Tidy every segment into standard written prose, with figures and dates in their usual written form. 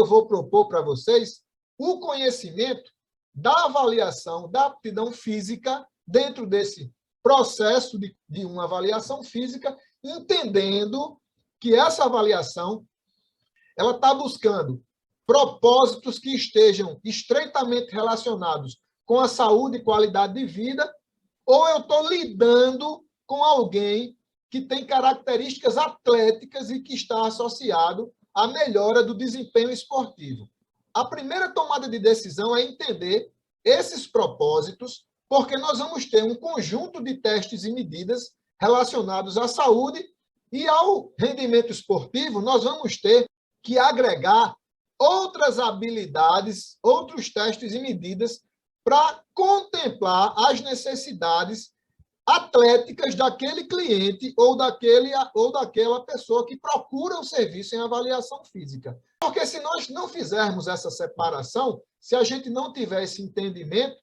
vou propor para vocês o conhecimento da avaliação da aptidão física dentro desse processo de uma avaliação física, entendendo que essa avaliação ela está buscando propósitos que estejam estreitamente relacionados com a saúde e qualidade de vida, ou eu estou lidando com alguém que tem características atléticas e que está associado à melhora do desempenho esportivo. A primeira tomada de decisão é entender esses propósitos, porque nós vamos ter um conjunto de testes e medidas relacionados à saúde e ao rendimento esportivo, nós vamos ter que agregar outras habilidades, outros testes e medidas para contemplar as necessidades atléticas daquele cliente ou daquela pessoa que procura o serviço em avaliação física. Porque se nós não fizermos essa separação, se a gente não tiver esse entendimento,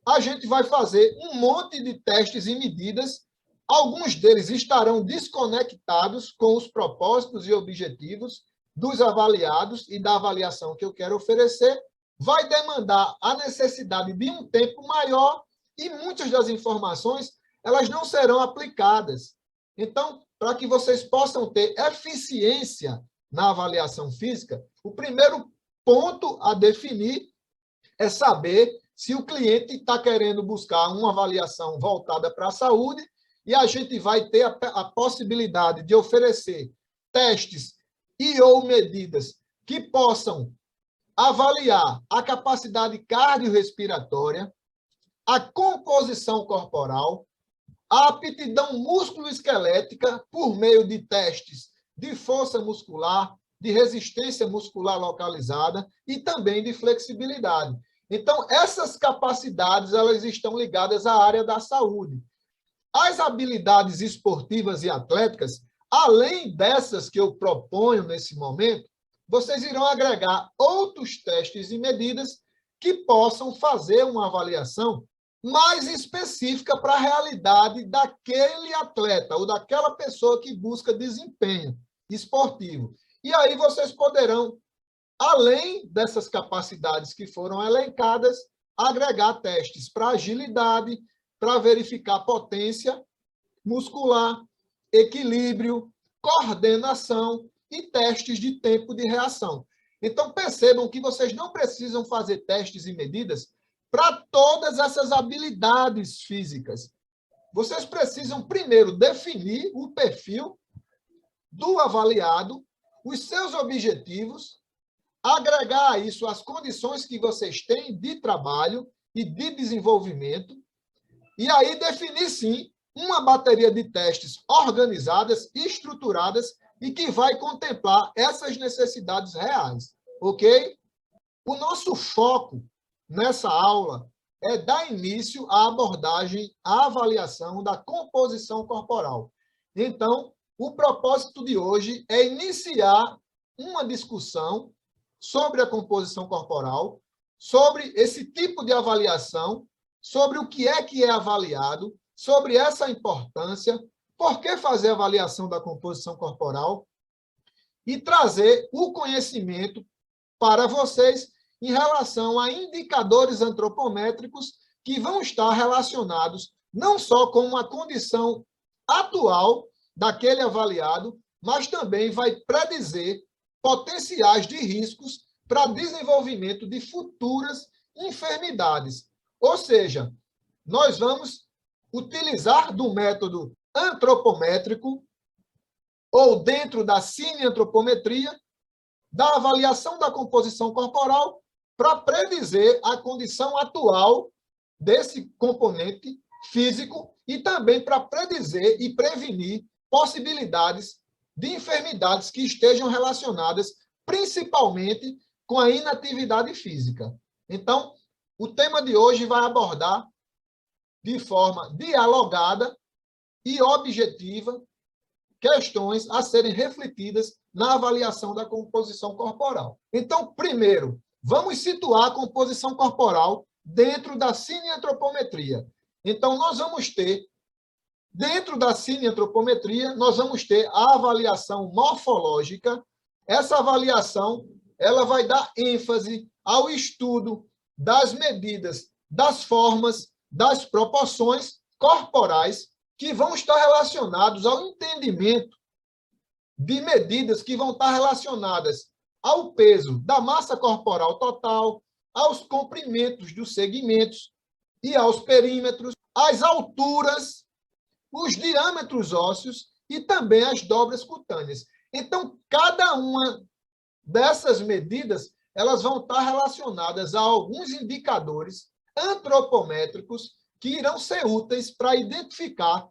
a gente vai fazer um monte de testes e medidas, alguns deles estarão desconectados com os propósitos e objetivos dos avaliados e da avaliação que eu quero oferecer, vai demandar a necessidade de um tempo maior e muitas das informações elas não serão aplicadas. Então, para que vocês possam ter eficiência na avaliação física, o primeiro ponto a definir é saber se o cliente está querendo buscar uma avaliação voltada para a saúde e a gente vai ter a possibilidade de oferecer testes e ou medidas que possam avaliar a capacidade cardiorrespiratória, a composição corporal, a aptidão músculo-esquelética por meio de testes de força muscular, de resistência muscular localizada e também de flexibilidade. Então, essas capacidades elas estão ligadas à área da saúde. As habilidades esportivas e atléticas, além dessas que eu proponho nesse momento, vocês irão agregar outros testes e medidas que possam fazer uma avaliação mais específica para a realidade daquele atleta ou daquela pessoa que busca desempenho esportivo. E aí vocês poderão, além dessas capacidades que foram elencadas, agregar testes para agilidade, para verificar potência muscular, equilíbrio, coordenação e testes de tempo de reação. Então, percebam que vocês não precisam fazer testes e medidas para todas essas habilidades físicas. Vocês precisam, primeiro, definir o perfil do avaliado, os seus objetivos, agregar a isso as condições que vocês têm de trabalho e de desenvolvimento, e aí definir, sim, uma bateria de testes organizadas, estruturadas e que vai contemplar essas necessidades reais, ok? O nosso foco nessa aula é dar início à abordagem, à avaliação da composição corporal. Então, o propósito de hoje é iniciar uma discussão sobre a composição corporal, sobre esse tipo de avaliação, sobre o que é avaliado, sobre essa importância, por que fazer avaliação da composição corporal e trazer o conhecimento para vocês em relação a indicadores antropométricos que vão estar relacionados não só com uma condição atual daquele avaliado, mas também vai predizer potenciais de riscos para desenvolvimento de futuras enfermidades. Ou seja, nós vamos utilizar do método antropométrico ou dentro da cineantropometria, da avaliação da composição corporal para predizer a condição atual desse componente físico e também para predizer e prevenir possibilidades de enfermidades que estejam relacionadas principalmente com a inatividade física. Então, o tema de hoje vai abordar de forma dialogada e objetiva questões a serem refletidas na avaliação da composição corporal. Então, primeiro, vamos situar a composição corporal dentro da cineantropometria. Então, nós vamos ter, dentro da cineantropometria, nós vamos ter a avaliação morfológica. Essa avaliação ela vai dar ênfase ao estudo das medidas, das formas, das proporções corporais que vão estar relacionados ao entendimento de medidas que vão estar relacionadas ao peso da massa corporal total, aos comprimentos dos segmentos e aos perímetros, às alturas, os diâmetros ósseos e também as dobras cutâneas. Então, cada uma dessas medidas, elas vão estar relacionadas a alguns indicadores antropométricos que irão ser úteis para identificar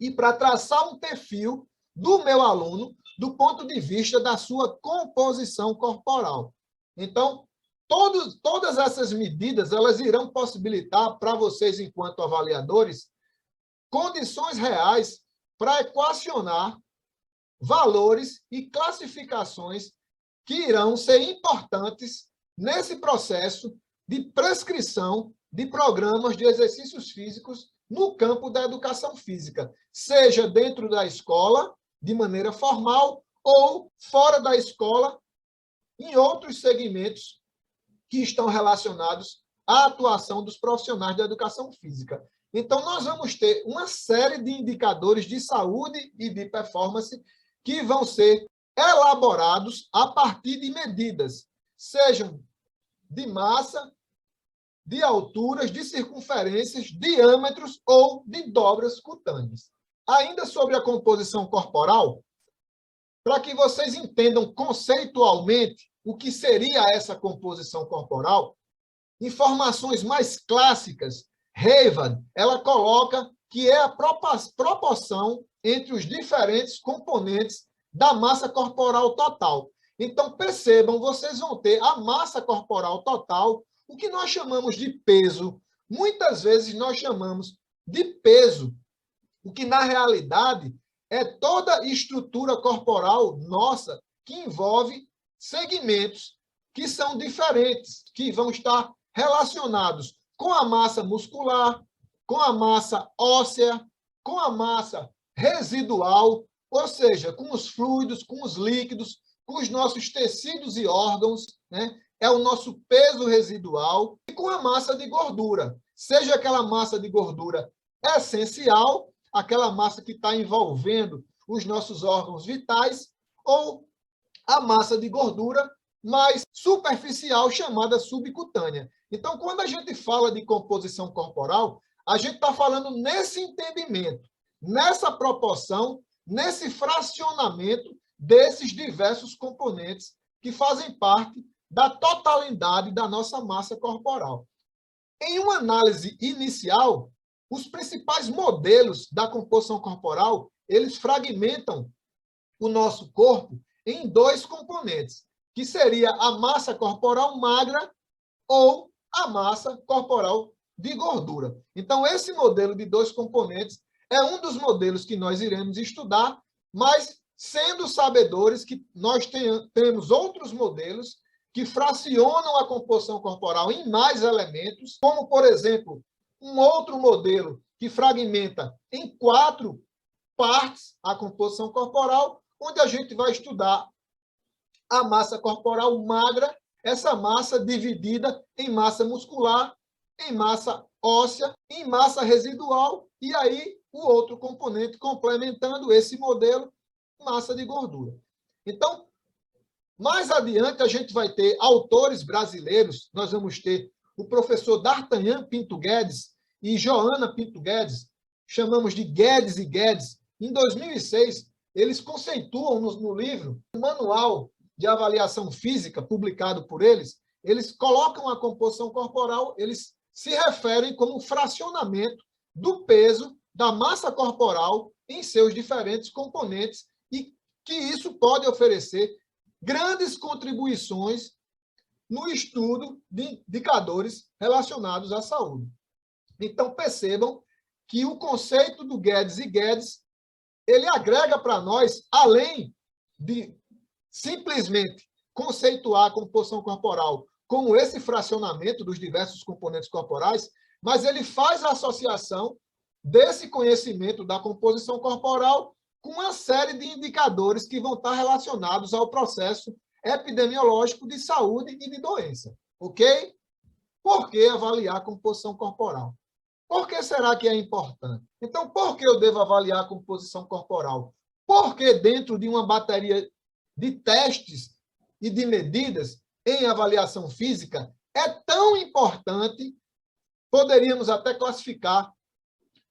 e para traçar um perfil do meu aluno do ponto de vista da sua composição corporal. Então, todas essas medidas, elas irão possibilitar para vocês, enquanto avaliadores, condições reais para equacionar valores e classificações que irão ser importantes nesse processo de prescrição de programas de exercícios físicos no campo da educação física, seja dentro da escola, de maneira formal, ou fora da escola, em outros segmentos que estão relacionados à atuação dos profissionais da educação física. Então, nós vamos ter uma série de indicadores de saúde e de performance que vão ser elaborados a partir de medidas, sejam de massa, de alturas, de circunferências, diâmetros ou de dobras cutâneas. Ainda sobre a composição corporal, para que vocês entendam conceitualmente o que seria essa composição corporal, informações mais clássicas, Hayward, ela coloca que é a proporção entre os diferentes componentes da massa corporal total. Então, percebam, vocês vão ter a massa corporal total, o que nós chamamos de peso. Muitas vezes nós chamamos de peso, o que na realidade é toda estrutura corporal nossa que envolve segmentos que são diferentes, que vão estar relacionados com a massa muscular, com a massa óssea, com a massa residual, ou seja, com os fluidos, com os líquidos, com os nossos tecidos e órgãos, né? É o nosso peso residual, e com a massa de gordura, seja aquela massa de gordura essencial, aquela massa que está envolvendo os nossos órgãos vitais, ou a massa de gordura mais superficial, chamada subcutânea. Então, quando a gente fala de composição corporal, a gente está falando nesse entendimento, nessa proporção, nesse fracionamento desses diversos componentes que fazem parte da totalidade da nossa massa corporal. Em uma análise inicial, os principais modelos da composição corporal, eles fragmentam o nosso corpo em dois componentes, que seria a massa corporal magra ou a massa corporal de gordura. Então, esse modelo de dois componentes é um dos modelos que nós iremos estudar, mas sendo sabedores que nós temos outros modelos que fracionam a composição corporal em mais elementos, como, por exemplo, um outro modelo que fragmenta em 4 partes a composição corporal, onde a gente vai estudar a massa corporal magra, essa massa dividida em massa muscular, em massa óssea, em massa residual, e aí o outro componente complementando esse modelo, massa de gordura. Então, mais adiante, a gente vai ter autores brasileiros, nós vamos ter o professor D'Artagnan Pinto Guedes e Joana Pinto Guedes, chamamos de Guedes e Guedes. Em 2006, eles conceituam no livro, o Manual de Avaliação Física, publicado por eles colocam a composição corporal, eles se referem como fracionamento do peso da massa corporal em seus diferentes componentes e que isso pode oferecer grandes contribuições no estudo de indicadores relacionados à saúde. Então, percebam que o conceito do Guedes e Guedes, ele agrega para nós, além de simplesmente conceituar a composição corporal como esse fracionamento dos diversos componentes corporais, mas ele faz a associação desse conhecimento da composição corporal com uma série de indicadores que vão estar relacionados ao processo epidemiológico de saúde e de doença. Ok? Por que avaliar a composição corporal? Por que será que é importante? Então, por que eu devo avaliar a composição corporal? Porque dentro de uma bateria de testes e de medidas em avaliação física é tão importante, poderíamos até classificar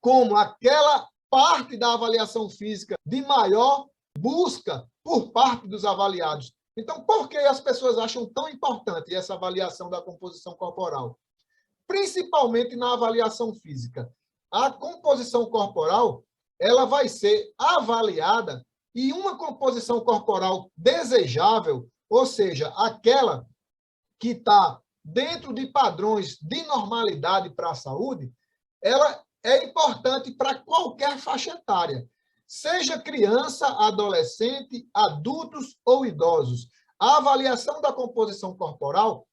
como aquela parte da avaliação física de maior busca por parte dos avaliados. Então, por que as pessoas acham tão importante essa avaliação da composição corporal? Principalmente na avaliação física. A composição corporal, ela vai ser avaliada e uma composição corporal desejável, ou seja, aquela que está dentro de padrões de normalidade para a saúde, ela é importante para qualquer faixa etária, seja criança, adolescente, adultos ou idosos. A avaliação da composição corporal,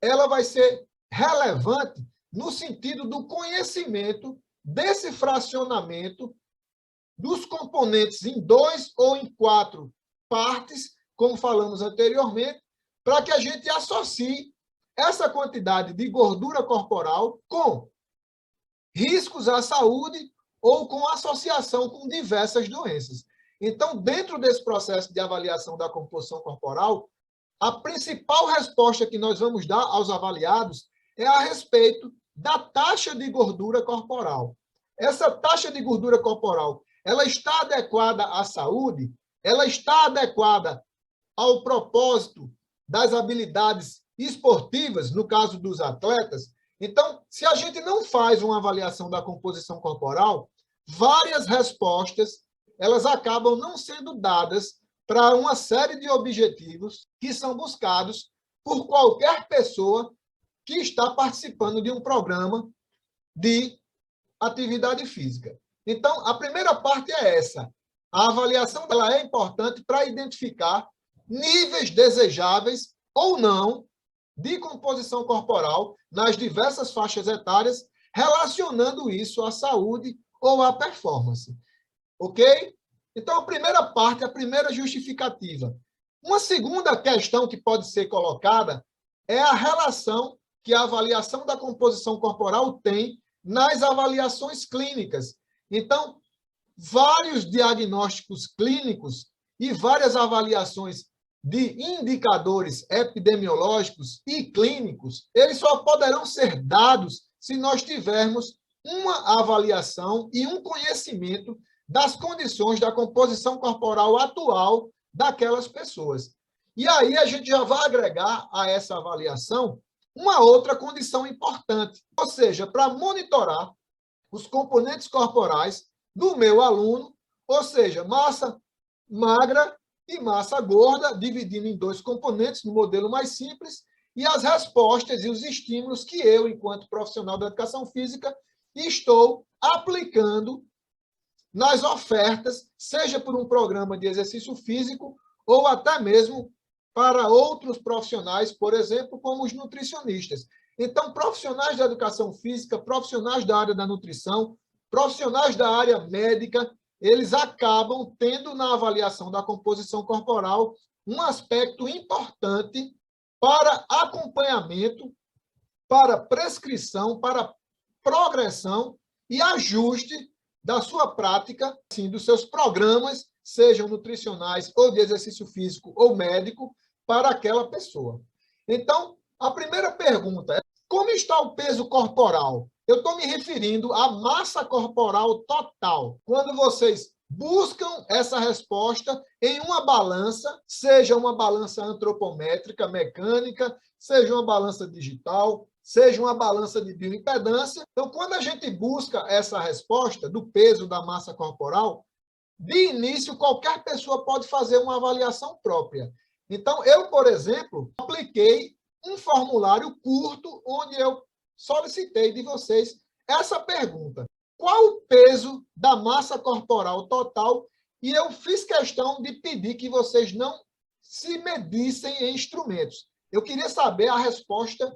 ela vai ser relevante no sentido do conhecimento desse fracionamento dos componentes em 2 ou em 4 partes, como falamos anteriormente, para que a gente associe essa quantidade de gordura corporal com riscos à saúde ou com associação com diversas doenças. Então, dentro desse processo de avaliação da composição corporal, a principal resposta que nós vamos dar aos avaliados é a respeito da taxa de gordura corporal. Essa taxa de gordura corporal, ela está adequada à saúde? Ela está adequada ao propósito das habilidades esportivas, no caso dos atletas? Então, se a gente não faz uma avaliação da composição corporal, várias respostas elas acabam não sendo dadas para uma série de objetivos que são buscados por qualquer pessoa que está participando de um programa de atividade física. Então, a primeira parte é essa. A avaliação dela é importante para identificar níveis desejáveis ou não de composição corporal nas diversas faixas etárias, relacionando isso à saúde ou à performance. Ok? Então, a primeira parte, a primeira justificativa. Uma segunda questão que pode ser colocada é a relação que a avaliação da composição corporal tem nas avaliações clínicas. Então, vários diagnósticos clínicos e várias avaliações de indicadores epidemiológicos e clínicos, eles só poderão ser dados se nós tivermos uma avaliação e um conhecimento das condições da composição corporal atual daquelas pessoas. E aí a gente já vai agregar a essa avaliação uma outra condição importante, ou seja, para monitorar os componentes corporais do meu aluno, ou seja, massa magra e massa gorda, dividindo em 2 componentes, no modelo mais simples, e as respostas e os estímulos que eu, enquanto profissional da educação física, estou aplicando nas ofertas, seja por um programa de exercício físico ou até mesmo para outros profissionais, por exemplo, como os nutricionistas. Então, profissionais da educação física, profissionais da área da nutrição, profissionais da área médica, eles acabam tendo na avaliação da composição corporal um aspecto importante para acompanhamento, para prescrição, para progressão e ajuste da sua prática, sim, dos seus programas, sejam nutricionais ou de exercício físico ou médico, para aquela pessoa. Então, a primeira pergunta é: como está o peso corporal? Eu estou me referindo à massa corporal total. Quando vocês buscam essa resposta em uma balança, seja uma balança antropométrica, mecânica, seja uma balança digital, seja uma balança de bioimpedância. Então, quando a gente busca essa resposta do peso da massa corporal, de início, qualquer pessoa pode fazer uma avaliação própria. Então, eu, por exemplo, apliquei um formulário curto onde eu solicitei de vocês essa pergunta: qual o peso da massa corporal total? E eu fiz questão de pedir que vocês não se medissem em instrumentos. Eu queria saber a resposta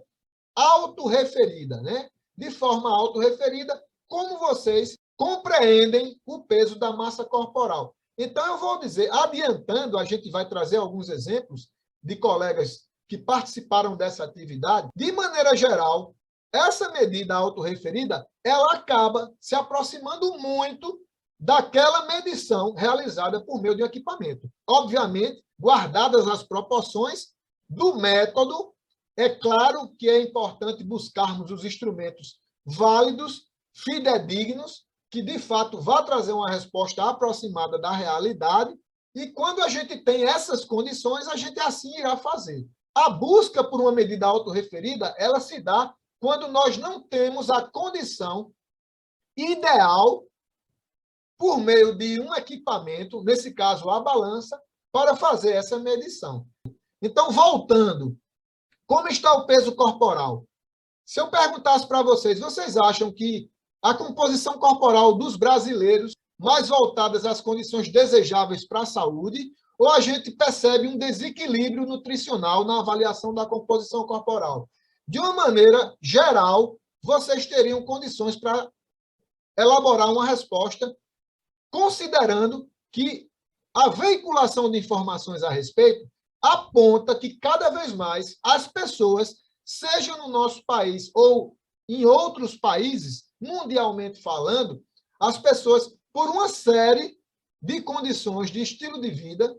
autorreferida, né? De forma autorreferida, como vocês compreendem o peso da massa corporal. Então, eu vou dizer, adiantando, a gente vai trazer alguns exemplos de colegas que participaram dessa atividade, de maneira geral, essa medida autorreferida, ela acaba se aproximando muito daquela medição realizada por meio de equipamento. Obviamente, guardadas as proporções do método, é claro que é importante buscarmos os instrumentos válidos, fidedignos, que de fato vá trazer uma resposta aproximada da realidade, e quando a gente tem essas condições, a gente assim irá fazer. A busca por uma medida autorreferida, ela se dá quando nós não temos a condição ideal por meio de um equipamento, nesse caso a balança, para fazer essa medição. Então, voltando, como está o peso corporal? Se eu perguntasse para vocês, vocês acham que a composição corporal dos brasileiros mais voltadas às condições desejáveis para a saúde, ou a gente percebe um desequilíbrio nutricional na avaliação da composição corporal? De uma maneira geral, vocês teriam condições para elaborar uma resposta, considerando que a veiculação de informações a respeito aponta que cada vez mais as pessoas, seja no nosso país ou em outros países, mundialmente falando, as pessoas, por uma série de condições de estilo de vida,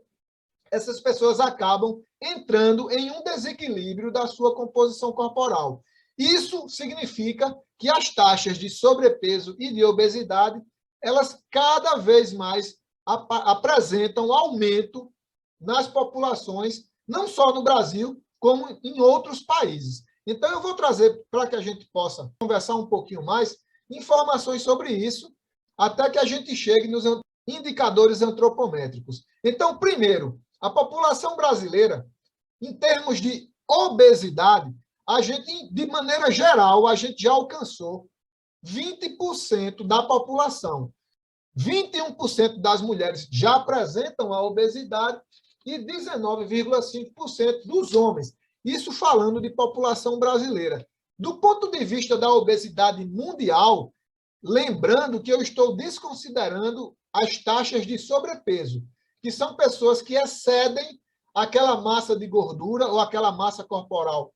essas pessoas acabam entrando em um desequilíbrio da sua composição corporal. Isso significa que as taxas de sobrepeso e de obesidade, elas cada vez mais apresentam aumento nas populações, não só no Brasil, como em outros países. Então, eu vou trazer, para que a gente possa conversar um pouquinho mais, informações sobre isso, até que a gente chegue nos indicadores antropométricos. Então, primeiro, a população brasileira, em termos de obesidade, a gente, de maneira geral, a gente já alcançou 20% da população. 21% das mulheres já apresentam a obesidade e 19,5% dos homens. Isso falando de população brasileira. Do ponto de vista da obesidade mundial, lembrando que eu estou desconsiderando as taxas de sobrepeso, que são pessoas que excedem aquela massa de gordura ou aquela massa corporal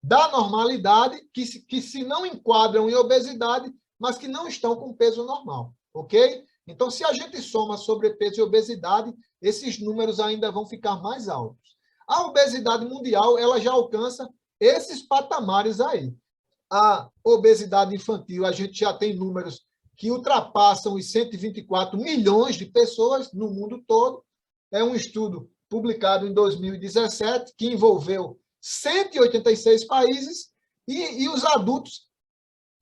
da normalidade, que se não enquadram em obesidade, mas que não estão com peso normal, ok? Então, se a gente soma sobrepeso e obesidade, esses números ainda vão ficar mais altos. A obesidade mundial, ela já alcança esses patamares aí. A obesidade infantil, a gente já tem números que ultrapassam os 124 milhões de pessoas no mundo todo. É um estudo publicado em 2017, que envolveu 186 países, e os adultos,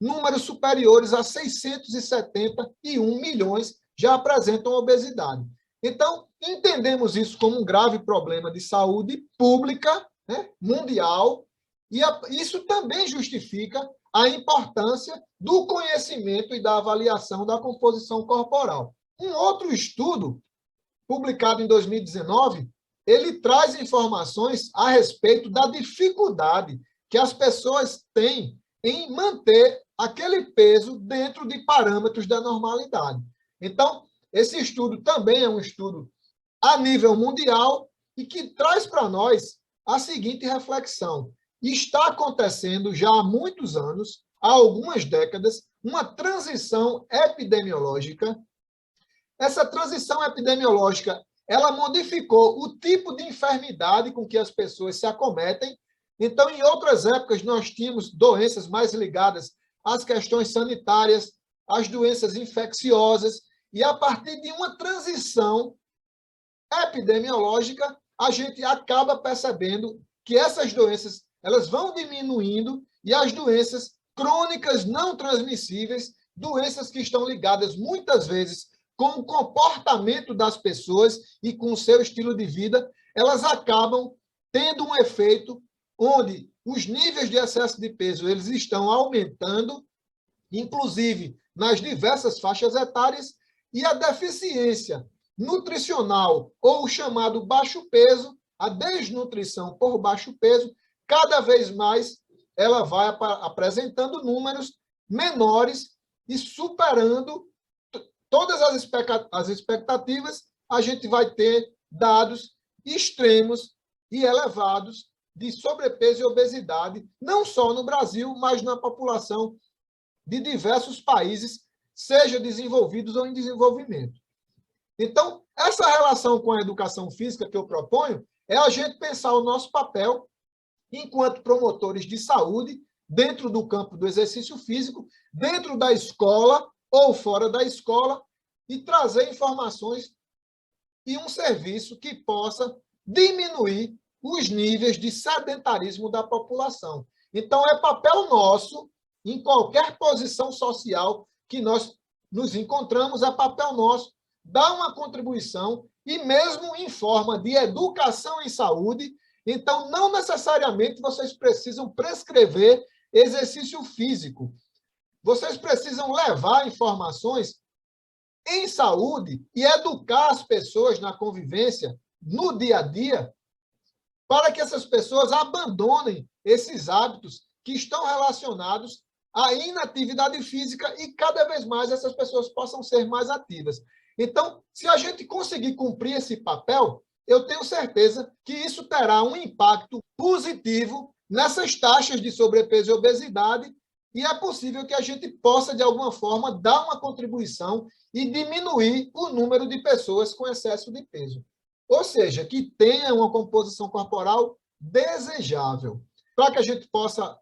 números superiores a 671 milhões, já apresentam obesidade. Então, entendemos isso como um grave problema de saúde pública, né, mundial, e isso também justifica a importância do conhecimento e da avaliação da composição corporal. Um outro estudo, publicado em 2019, ele traz informações a respeito da dificuldade que as pessoas têm em manter aquele peso dentro de parâmetros da normalidade. Então, esse estudo também é um estudo a nível mundial e que traz para nós a seguinte reflexão: está acontecendo já há muitos anos, há algumas décadas, uma transição epidemiológica. Essa transição epidemiológica, ela modificou o tipo de enfermidade com que as pessoas se acometem. Então, em outras épocas, nós tínhamos doenças mais ligadas às questões sanitárias, às doenças infecciosas, e a partir de uma transição epidemiológica, a gente acaba percebendo que essas doenças, elas vão diminuindo, e as doenças crônicas não transmissíveis, doenças que estão ligadas muitas vezes com o comportamento das pessoas e com o seu estilo de vida, elas acabam tendo um efeito onde os níveis de excesso de peso eles estão aumentando, inclusive nas diversas faixas etárias, e a deficiência nutricional, ou o chamado baixo peso, a desnutrição por baixo peso, cada vez mais ela vai apresentando números menores e superando todas as expectativas. A gente vai ter dados extremos e elevados de sobrepeso e obesidade, não só no Brasil, mas na população de diversos países, seja desenvolvidos ou em desenvolvimento. Então, essa relação com a educação física que eu proponho é a gente pensar o nosso papel enquanto promotores de saúde dentro do campo do exercício físico, dentro da escola ou fora da escola, e trazer informações e um serviço que possa diminuir os níveis de sedentarismo da população. Então, é papel nosso, em qualquer posição social que nós nos encontramos, é papel nosso dar uma contribuição, e mesmo em forma de educação em saúde. Então, não necessariamente vocês precisam prescrever exercício físico. Vocês precisam levar informações em saúde e educar as pessoas na convivência, no dia a dia, para que essas pessoas abandonem esses hábitos que estão relacionados à inatividade física e cada vez mais essas pessoas possam ser mais ativas. Então, se a gente conseguir cumprir esse papel, eu tenho certeza que isso terá um impacto positivo nessas taxas de sobrepeso e obesidade, e é possível que a gente possa, de alguma forma, dar uma contribuição e diminuir o número de pessoas com excesso de peso. Ou seja, que tenha uma composição corporal desejável, para que a gente possa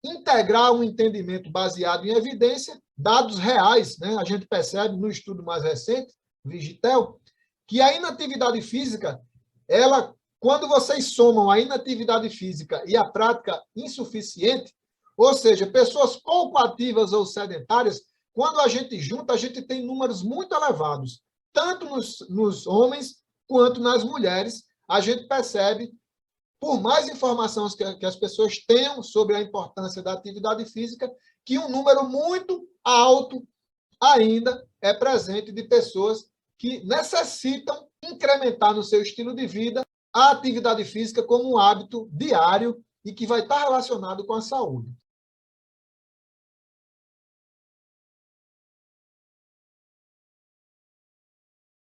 integrar um entendimento baseado em evidência, dados reais, né? A gente percebe no estudo mais recente, Vigitel, que a inatividade física, ela, quando vocês somam a inatividade física e a prática insuficiente, ou seja, pessoas pouco ativas ou sedentárias, quando a gente junta, a gente tem números muito elevados, tanto nos homens quanto nas mulheres. A gente percebe, por mais informações que as pessoas tenham sobre a importância da atividade física, que um número muito alto ainda é presente de pessoas que necessitam incrementar no seu estilo de vida a atividade física como um hábito diário e que vai estar relacionado com a saúde.